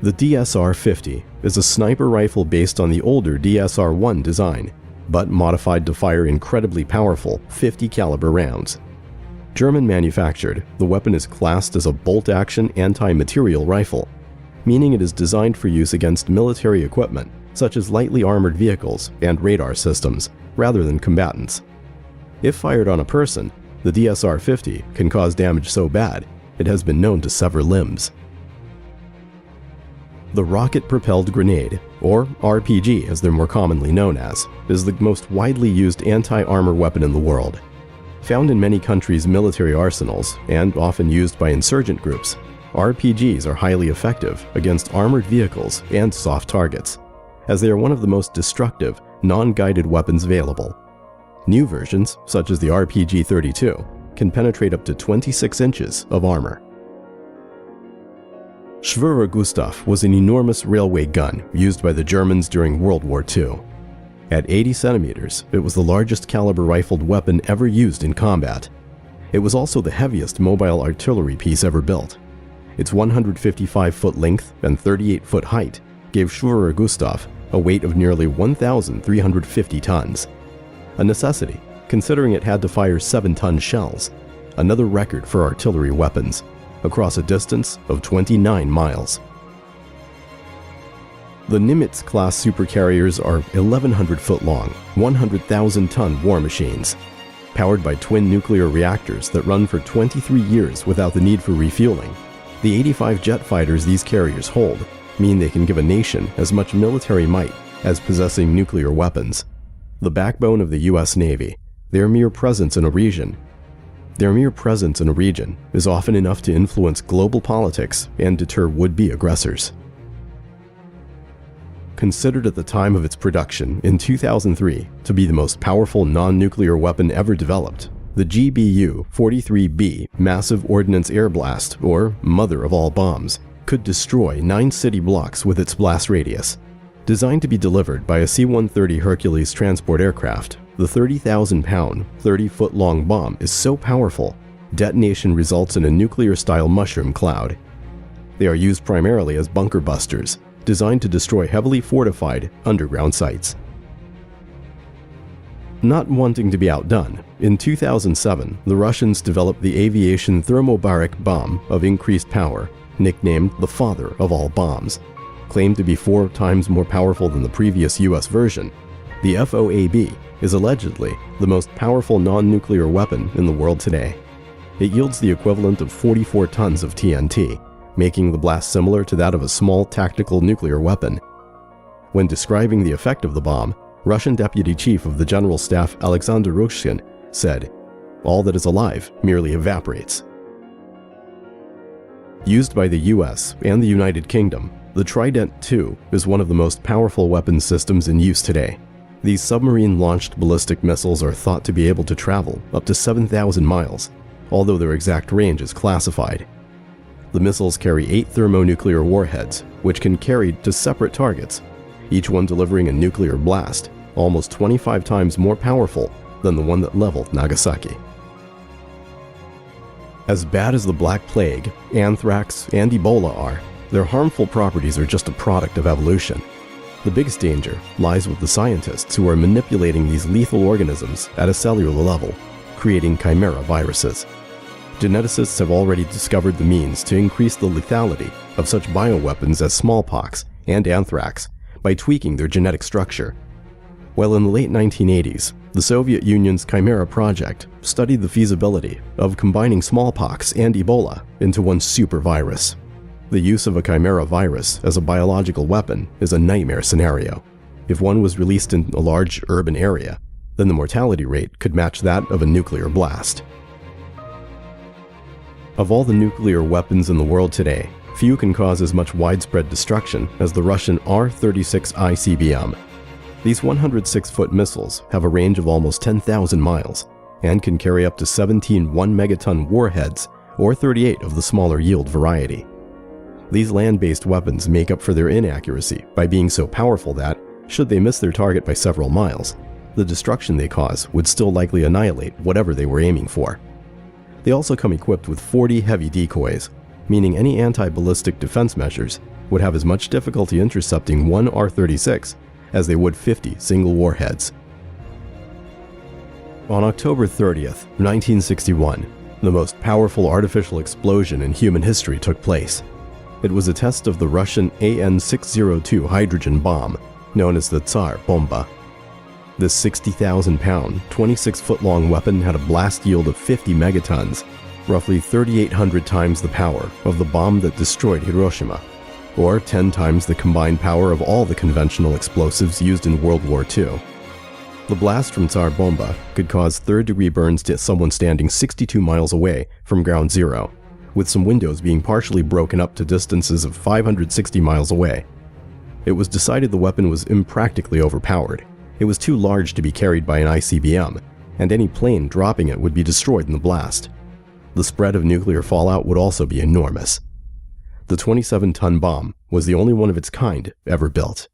The DSR-50 is a sniper rifle based on the older DSR-1 design, but modified to fire incredibly powerful 50 caliber rounds. German manufactured, the weapon is classed as a bolt-action anti-material rifle, meaning it is designed for use against military equipment such as lightly armored vehicles and radar systems, rather than combatants. If fired on a person, the DSR-50 can cause damage so bad it has been known to sever limbs. The rocket-propelled grenade, or RPG as they're more commonly known as, is the most widely used anti-armor weapon in the world. Found in many countries' military arsenals and often used by insurgent groups, RPGs are highly effective against armored vehicles and soft targets, as they are one of the most destructive, non-guided weapons available. New versions, such as the RPG-32, can penetrate up to 26 inches of armor. Schwerer Gustav was an enormous railway gun used by the Germans during World War II. At 80 centimeters, it was the largest caliber rifled weapon ever used in combat. It was also the heaviest mobile artillery piece ever built. Its 155-foot length and 38-foot height gave Schwerer Gustav a weight of nearly 1,350 tons. A necessity, considering it had to fire 7-ton shells, another record for artillery weapons, across a distance of 29 miles. The Nimitz-class supercarriers are 1,100-foot long, 100,000-ton war machines. Powered by twin nuclear reactors that run for 23 years without the need for refueling, the 85 jet fighters these carriers hold mean they can give a nation as much military might as possessing nuclear weapons. The backbone of the U.S. Navy, their mere presence in a region is often enough to influence global politics and deter would-be aggressors. Considered at the time of its production in 2003 to be the most powerful non-nuclear weapon ever developed, the GBU-43B Massive Ordnance Air Blast, or mother of all bombs, could destroy 9 city blocks with its blast radius. Designed to be delivered by a C-130 Hercules transport aircraft, the 30,000-pound, 30-foot-long bomb is so powerful, detonation results in a nuclear-style mushroom cloud. They are used primarily as bunker busters, designed to destroy heavily fortified underground sites. Not wanting to be outdone, in 2007, the Russians developed the aviation thermobaric bomb of increased power, nicknamed the father of all bombs. Claimed to be 4 times more powerful than the previous US version, the FOAB is allegedly the most powerful non-nuclear weapon in the world today. It yields the equivalent of 44 tons of TNT, making the blast similar to that of a small tactical nuclear weapon. When describing the effect of the bomb, Russian Deputy Chief of the General Staff Alexander Rushkin said, "All that is alive merely evaporates." Used by the US and the United Kingdom, the Trident II is one of the most powerful weapons systems in use today. These submarine-launched ballistic missiles are thought to be able to travel up to 7,000 miles, although their exact range is classified. The missiles carry 8 thermonuclear warheads, which can carry to separate targets, each one delivering a nuclear blast, almost 25 times more powerful than the one that leveled Nagasaki. As bad as the Black Plague, anthrax, and Ebola are, their harmful properties are just a product of evolution. The biggest danger lies with the scientists who are manipulating these lethal organisms at a cellular level, creating chimera viruses. Geneticists have already discovered the means to increase the lethality of such bioweapons as smallpox and anthrax by tweaking their genetic structure. While in the late 1980s, the Soviet Union's Chimera project studied the feasibility of combining smallpox and Ebola into one super virus. The use of a chimera virus as a biological weapon is a nightmare scenario. If one was released in a large urban area, then the mortality rate could match that of a nuclear blast. Of all the nuclear weapons in the world today, few can cause as much widespread destruction as the Russian R-36 ICBM. These 106-foot missiles have a range of almost 10,000 miles and can carry up to 17 1-megaton warheads or 38 of the smaller yield variety. These land-based weapons make up for their inaccuracy by being so powerful that, should they miss their target by several miles, the destruction they cause would still likely annihilate whatever they were aiming for. They also come equipped with 40 heavy decoys, meaning any anti-ballistic defense measures would have as much difficulty intercepting one R-36 as they would 50 single warheads. On October 30th, 1961, the most powerful artificial explosion in human history took place. It was a test of the Russian AN-602 hydrogen bomb, known as the Tsar Bomba. This 60,000-pound, 26-foot-long weapon had a blast yield of 50 megatons, roughly 3,800 times the power of the bomb that destroyed Hiroshima, or 10 times the combined power of all the conventional explosives used in World War II. The blast from Tsar Bomba could cause third-degree burns to someone standing 62 miles away from ground zero, with some windows being partially broken up to distances of 560 miles away. It was decided the weapon was impractically overpowered. It was too large to be carried by an ICBM, and any plane dropping it would be destroyed in the blast. The spread of nuclear fallout would also be enormous. The 27-ton bomb was the only one of its kind ever built.